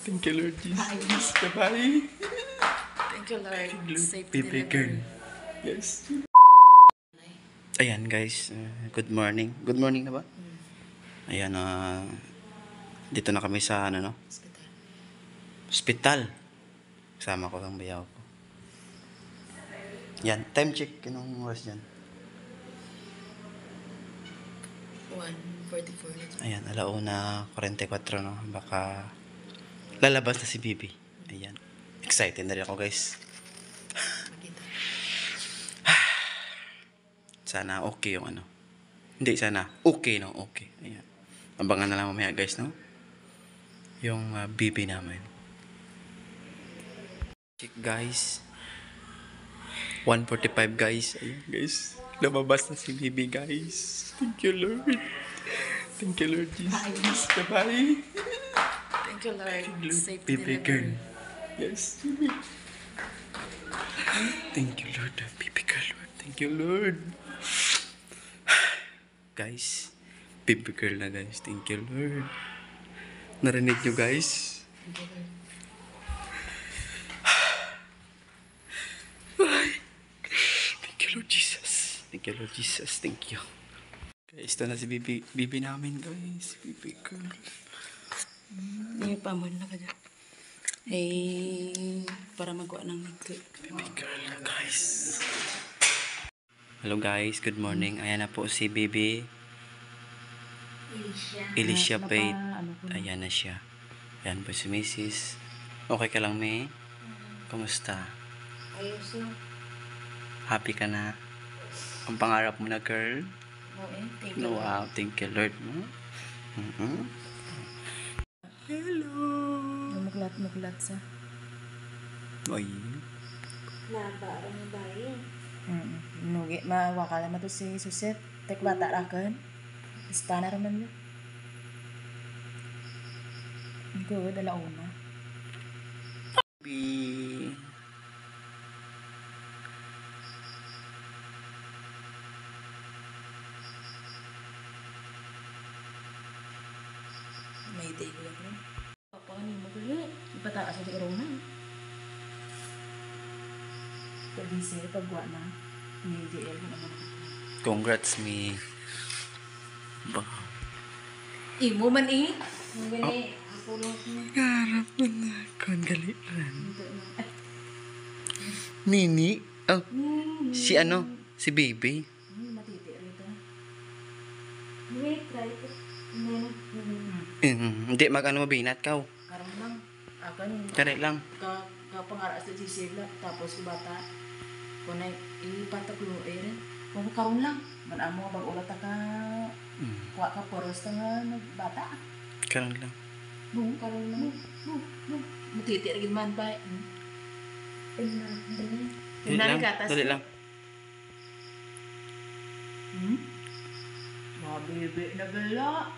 Thank you, Lord Jesus. Bye-bye. Thank you, Lord. Safe Baby girl. delivery. Yes. Ayan, guys. Good morning. Good morning na ba? Ayan, dito na kami sa, ano, no? Hospital. Kasama ko lang bayaw ko. Yan, time check. Anong oras yan? 1:44 na. Ayan, 1:44, no? Baka lalabas na si Bibi. Ayan. Excited na rin ako, guys. Makita. Sana okay yung ano. Hindi, sana okay, no? Okay. Ayan. Abangan na lang mamaya, guys, no? Yung Bibi namin. Check, guys. 1:45, guys. Ayan, guys. Lumabas na si Bibi, guys. Thank you, Lord. Thank you, Lord Jesus. Bye-bye. Thank you, Lord. Safe Baby girl. delivery. Yes. Thank you, Lord. Baby girl, Lord. Thank you, Lord. Guys, baby girl na, guys. Thank you, Lord. Narinig nyo, guys? Thank you, Lord Jesus. Thank you, Lord Jesus. Thank you. Guys, ito na si Bibi namin, guys. Baby girl. Yung pamon na ka dyan. Eh, para magawa ng nito. Baby girl na, guys. Hello, guys. Good morning. Ayan na po si Bibi. Alicia Pate. Ayan na siya. Ayan po si Mrs. Okay ka lang, May? Kamusta? Ayos na. Happy ka na? Ang pangarap mo na, girl? Oo thank you. Wow, thank you, Lord. Hello. Muglat sa. Ay. Nabarang na bayi. Nugi, mawakala mo to si Suset. Tek bata rakan. Basta na raman mo. Good, alauna. Baby. May day ko lang. Papa, ano mo gali? Ipataas sa siguro na. Pwede siya pagwa na. May DL mo naman. Congrats, me. Imo man eh. Ang gali. Ako lang siya. Harap mo na. Kon galiran. Nini? Oh, si ano? Si Baby? Matiti rito. Wait, try ko. Hindi, mag-ano mabinat ka. Karon lang. Akan. Kare lang. Kapangara sa sisila. Tapos bata. Kunay ipataklo rin. Kung karon lang. Manamo bag-ulat ka. Kuha ka poros nga bata. Karon lang. Karon lang. Matiti rin man ba? Dali lang. Dali lang. Mabebe na gala.